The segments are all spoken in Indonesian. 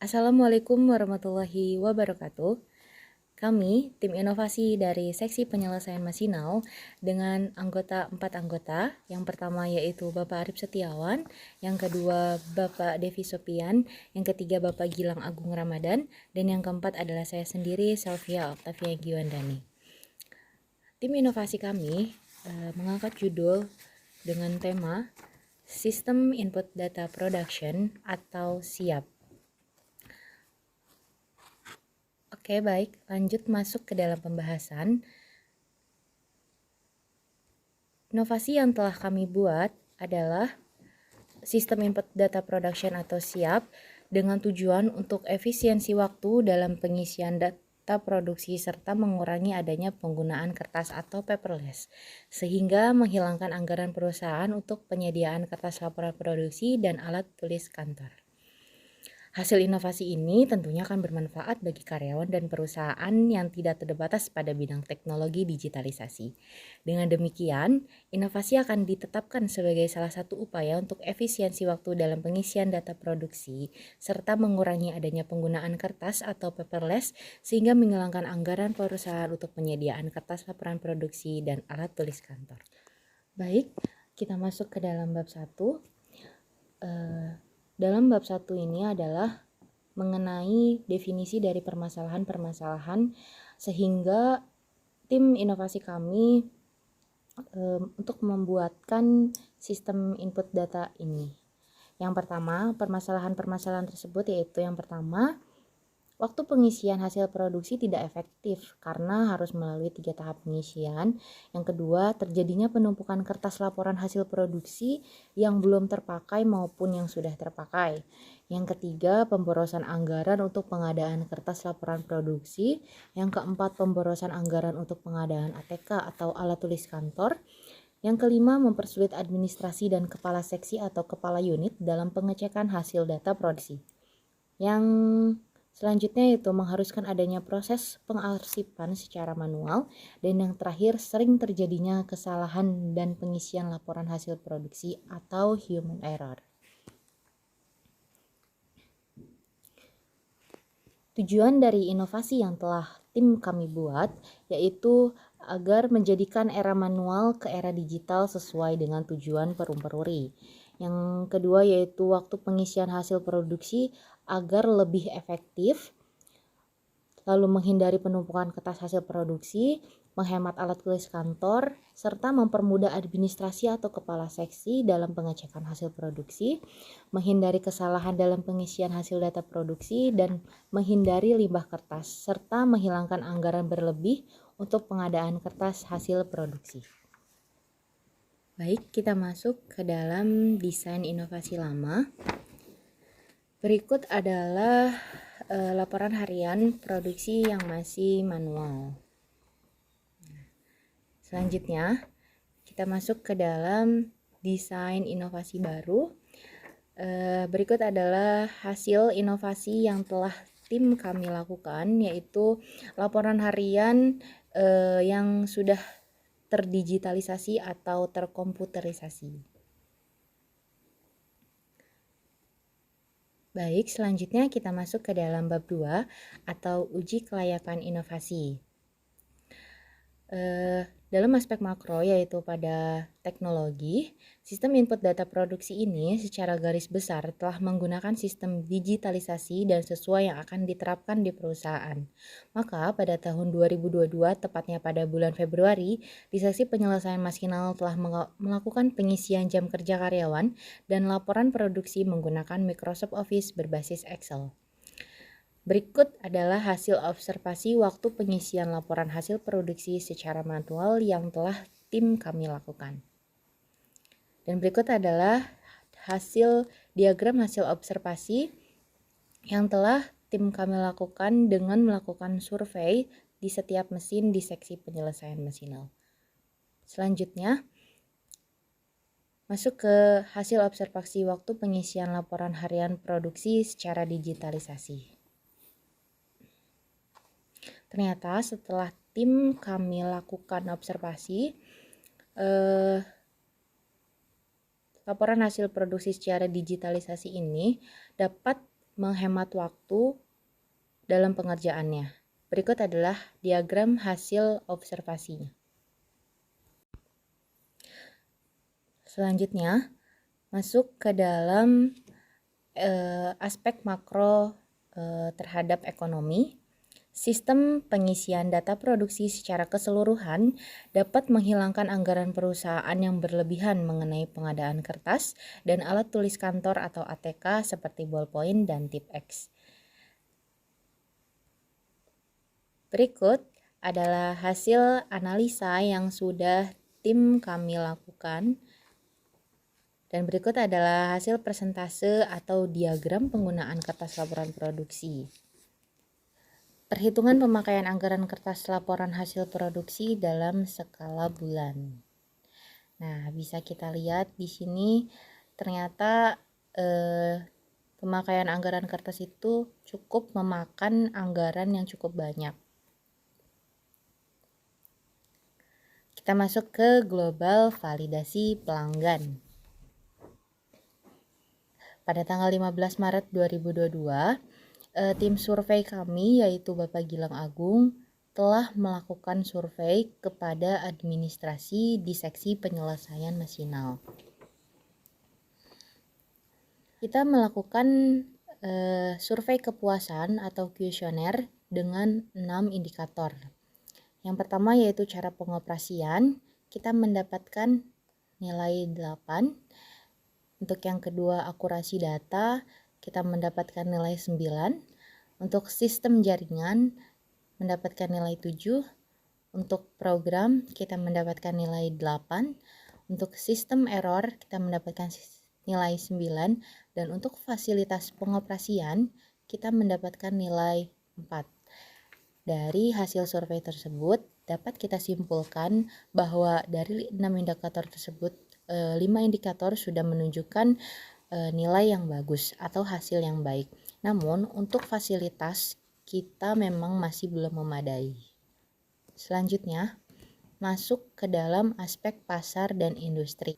Assalamualaikum warahmatullahi wabarakatuh. Kami, tim inovasi dari Seksi Penyelesaian Masinau dengan 4 anggota. Yang pertama yaitu Bapak Arif Setiawan, yang kedua Bapak Devi Sopian, yang ketiga Bapak Gilang Agung Ramadan, dan yang keempat adalah saya sendiri, Selvia Octavia Giwandani. Tim inovasi kami mengangkat judul dengan tema Sistem Input Data Production atau SIAP. Oke, baik, lanjut masuk ke dalam pembahasan. Inovasi yang telah kami buat adalah Sistem Input Data Production atau SIAP dengan tujuan untuk efisiensi waktu dalam pengisian data produksi serta mengurangi adanya penggunaan kertas atau paperless, sehingga menghilangkan anggaran perusahaan untuk penyediaan kertas laporan produksi dan alat tulis kantor. Hasil inovasi ini tentunya akan bermanfaat bagi karyawan dan perusahaan yang tidak terbatas pada bidang teknologi digitalisasi. Dengan demikian, inovasi akan ditetapkan sebagai salah satu upaya untuk efisiensi waktu dalam pengisian data produksi, serta mengurangi adanya penggunaan kertas atau paperless, sehingga menghilangkan anggaran perusahaan untuk penyediaan kertas laporan produksi dan alat tulis kantor. Baik, kita masuk ke dalam bab 1. Dalam bab 1 ini adalah mengenai definisi dari permasalahan-permasalahan sehingga tim inovasi kami untuk membuatkan sistem input data ini. Yang pertama, permasalahan-permasalahan tersebut yaitu yang pertama, waktu pengisian hasil produksi tidak efektif karena harus melalui 3 tahap pengisian. Yang kedua, terjadinya penumpukan kertas laporan hasil produksi yang belum terpakai maupun yang sudah terpakai. Yang ketiga, pemborosan anggaran untuk pengadaan kertas laporan produksi. Yang keempat, pemborosan anggaran untuk pengadaan ATK atau alat tulis kantor. Yang kelima, mempersulit administrasi dan kepala seksi atau kepala unit dalam pengecekan hasil data produksi. Yang selanjutnya itu mengharuskan adanya proses pengarsipan secara manual, dan yang terakhir sering terjadinya kesalahan dan pengisian laporan hasil produksi atau human error. Tujuan dari inovasi yang telah tim kami buat yaitu agar menjadikan era manual ke era digital sesuai dengan tujuan Perum Peruri. Yang kedua yaitu waktu pengisian hasil produksi agar lebih efektif, lalu menghindari penumpukan kertas hasil produksi, menghemat alat tulis kantor, serta mempermudah administrasi atau kepala seksi dalam pengecekan hasil produksi, menghindari kesalahan dalam pengisian hasil data produksi, dan menghindari limbah kertas, serta menghilangkan anggaran berlebih untuk pengadaan kertas hasil produksi. Baik, kita masuk ke dalam desain inovasi lama. Berikut adalah laporan harian produksi yang masih manual. Selanjutnya, kita masuk ke dalam desain inovasi baru. Berikut adalah hasil inovasi yang telah tim kami lakukan, yaitu laporan harian yang sudah terdigitalisasi atau terkomputerisasi. Baik, selanjutnya kita masuk ke dalam bab 2 atau uji kelayakan inovasi. Dalam aspek makro yaitu pada teknologi, sistem input data produksi ini secara garis besar telah menggunakan sistem digitalisasi dan sesuai yang akan diterapkan di perusahaan. Maka pada tahun 2022, tepatnya pada bulan Februari, di Seksi Penyelesaian Masinau telah melakukan pengisian jam kerja karyawan dan laporan produksi menggunakan Microsoft Office berbasis Excel. Berikut adalah hasil observasi waktu pengisian laporan hasil produksi secara manual yang telah tim kami lakukan. Dan berikut adalah hasil diagram hasil observasi yang telah tim kami lakukan dengan melakukan survei di setiap mesin di Seksi Penyelesaian Masinau. Selanjutnya, masuk ke hasil observasi waktu pengisian laporan harian produksi secara digitalisasi. Ternyata setelah tim kami lakukan observasi, laporan hasil produksi secara digitalisasi ini dapat menghemat waktu dalam pengerjaannya. Berikut adalah diagram hasil observasinya. Selanjutnya, masuk ke dalam aspek makro terhadap ekonomi. Sistem pengisian data produksi secara keseluruhan dapat menghilangkan anggaran perusahaan yang berlebihan mengenai pengadaan kertas dan alat tulis kantor atau ATK seperti ballpoint dan Tipp-X. Berikut adalah hasil analisa yang sudah tim kami lakukan. Dan berikut adalah hasil persentase atau diagram penggunaan kertas laporan produksi. Perhitungan pemakaian anggaran kertas laporan hasil produksi dalam skala bulan. Nah, bisa kita lihat di sini ternyata pemakaian anggaran kertas itu cukup memakan anggaran yang cukup banyak. Kita masuk ke global validasi pelanggan. Pada tanggal 15 Maret 2022, tim survei kami yaitu Bapak Gilang Agung telah melakukan survei kepada administrasi di seksi penyelesaian masinal. Kita melakukan survei kepuasan atau kuesioner dengan 6 indikator. Yang pertama yaitu cara pengoperasian, kita mendapatkan nilai 8. Untuk yang kedua akurasi data, kita mendapatkan nilai 9. Untuk sistem jaringan mendapatkan nilai 7. Untuk program kita mendapatkan nilai 8. Untuk sistem error kita mendapatkan nilai 9. Dan untuk fasilitas pengoperasian kita mendapatkan nilai 4. Dari hasil survei tersebut dapat kita simpulkan bahwa dari 6 indikator tersebut 5 indikator sudah menunjukkan nilai yang bagus atau hasil yang baik. Namun untuk fasilitas kita memang masih belum memadai. Selanjutnya, masuk ke dalam aspek pasar dan industri.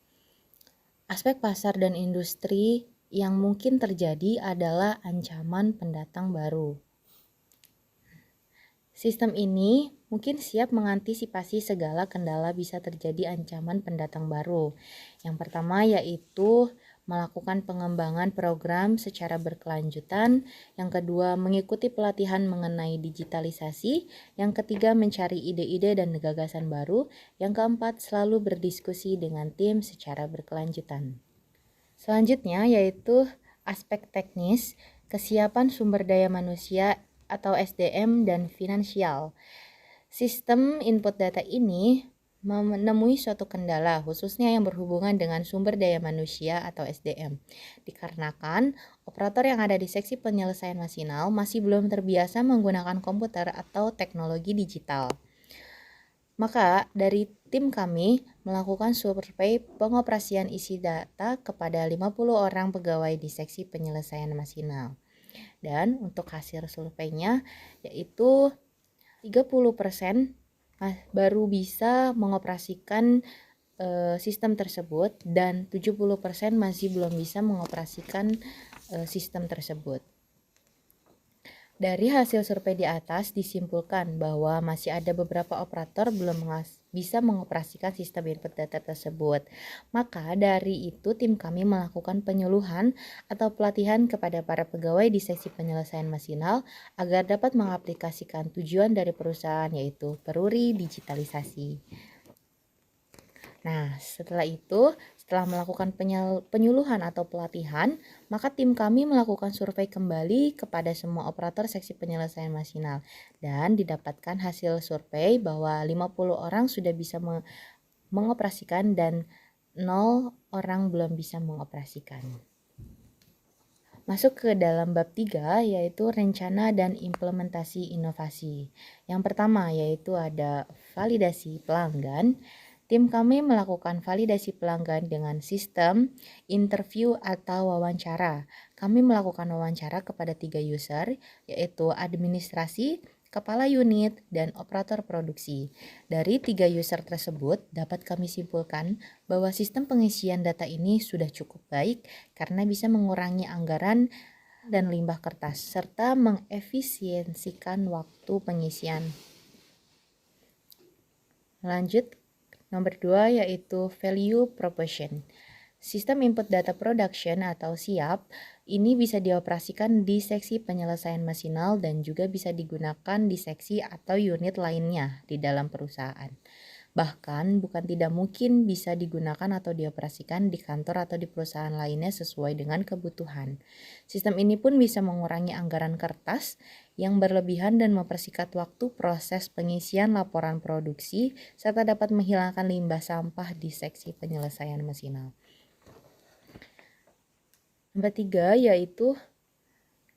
Aspek pasar dan industri yang mungkin terjadi adalah ancaman pendatang baru. Sistem ini mungkin siap mengantisipasi segala kendala bisa terjadi ancaman pendatang baru. Yang pertama yaitu melakukan pengembangan program secara berkelanjutan. Yang kedua, mengikuti pelatihan mengenai digitalisasi. Yang ketiga, mencari ide-ide dan gagasan baru. Yang keempat, selalu berdiskusi dengan tim secara berkelanjutan. Selanjutnya yaitu aspek teknis, kesiapan sumber daya manusia atau SDM dan finansial. Sistem input data ini menemui suatu kendala khususnya yang berhubungan dengan sumber daya manusia atau SDM. Dikarenakan operator yang ada di seksi penyelesaian masinal masih belum terbiasa menggunakan komputer atau teknologi digital. Maka dari tim kami melakukan survei pengoperasian isi data kepada 50 orang pegawai di seksi penyelesaian masinal. Dan untuk hasil surveinya yaitu 30% baru bisa mengoperasikan sistem tersebut dan 70% masih belum bisa mengoperasikan sistem tersebut. Dari hasil survei di atas disimpulkan bahwa masih ada beberapa operator belum bisa mengoperasikan sistem input data tersebut. Maka dari itu tim kami melakukan penyuluhan atau pelatihan kepada para pegawai di seksi penyelesaian masinal agar dapat mengaplikasikan tujuan dari perusahaan yaitu peruri digitalisasi. Nah, setelah melakukan penyuluhan atau pelatihan, maka tim kami melakukan survei kembali kepada semua operator seksi penyelesaian masinal dan didapatkan hasil survei bahwa 50 orang sudah bisa mengoperasikan dan 0 orang belum bisa mengoperasikan. Masuk ke dalam bab 3 yaitu rencana dan implementasi inovasi. Yang pertama yaitu ada validasi pelanggan. Tim kami melakukan validasi pelanggan dengan sistem interview atau wawancara. Kami melakukan wawancara kepada 3 user, yaitu administrasi, kepala unit, dan operator produksi. Dari 3 user tersebut, dapat kami simpulkan bahwa sistem pengisian data ini sudah cukup baik karena bisa mengurangi anggaran dan limbah kertas, serta mengefisiensikan waktu pengisian. Lanjut, nomor 2 yaitu value proposition. Sistem input data production atau SIAP ini bisa dioperasikan di seksi penyelesaian mesinal dan juga bisa digunakan di seksi atau unit lainnya di dalam perusahaan. Bahkan bukan tidak mungkin bisa digunakan atau dioperasikan di kantor atau di perusahaan lainnya sesuai dengan kebutuhan. Sistem ini pun bisa mengurangi anggaran kertas yang berlebihan dan mempersingkat waktu proses pengisian laporan produksi serta dapat menghilangkan limbah sampah di seksi penyelesaian mesinal. Nomor 3 yaitu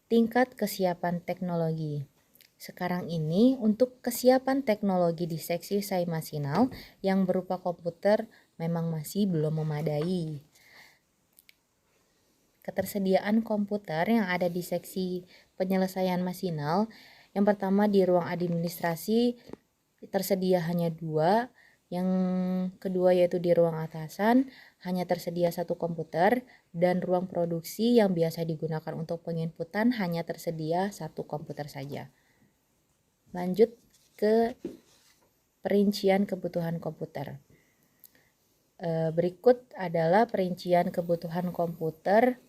tingkat kesiapan teknologi. Sekarang ini untuk kesiapan teknologi di seksi SAI Masinal yang berupa komputer memang masih belum memadai. Ketersediaan komputer yang ada di seksi penyelesaian masinal, yang pertama di ruang administrasi tersedia hanya 2, yang kedua yaitu di ruang atasan hanya tersedia 1 komputer, dan ruang produksi yang biasa digunakan untuk penginputan hanya tersedia 1 komputer saja. Lanjut ke perincian kebutuhan komputer. Berikut adalah perincian kebutuhan komputer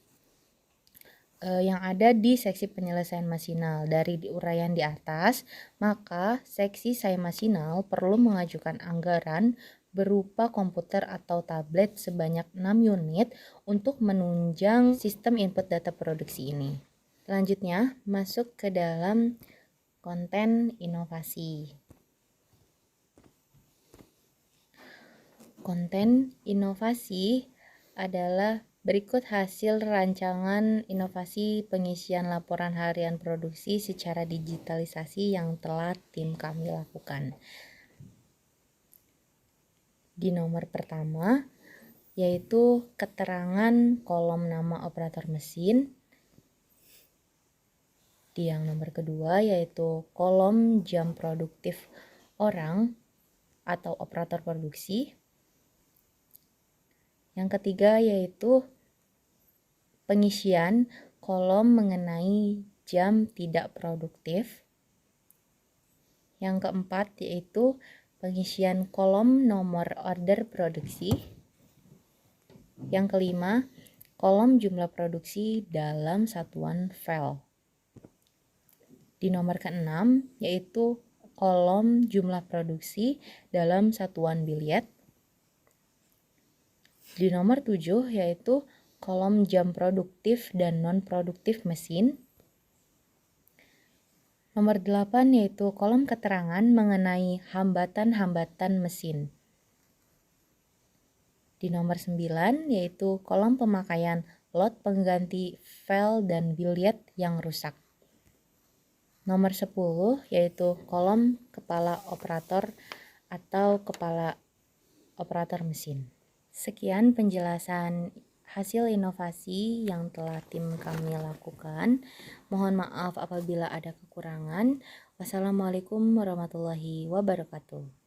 yang ada di seksi penyelesaian masinal. Dari uraian di atas, maka seksi SAI Masinal perlu mengajukan anggaran berupa komputer atau tablet sebanyak 6 unit untuk menunjang sistem input data produksi ini. Selanjutnya, masuk ke dalam konten inovasi. Konten inovasi adalah berikut hasil rancangan inovasi pengisian laporan harian produksi secara digitalisasi yang telah tim kami lakukan. Di nomor pertama, yaitu keterangan kolom nama operator mesin. Di yang nomor kedua yaitu kolom jam produktif orang atau operator produksi. Yang ketiga yaitu pengisian kolom mengenai jam tidak produktif. Yang keempat yaitu pengisian kolom nomor order produksi. Yang kelima, kolom jumlah produksi dalam satuan file. Di nomor ke-6 yaitu kolom jumlah produksi dalam satuan billet. Di nomor 7 yaitu kolom jam produktif dan non-produktif mesin. Nomor 8 yaitu kolom keterangan mengenai hambatan-hambatan mesin. Di nomor 9 yaitu kolom pemakaian lot pengganti file dan billet yang rusak. Nomor 10 yaitu kolom kepala operator atau kepala operator mesin. Sekian penjelasan hasil inovasi yang telah tim kami lakukan. Mohon maaf apabila ada kekurangan. Wassalamualaikum warahmatullahi wabarakatuh.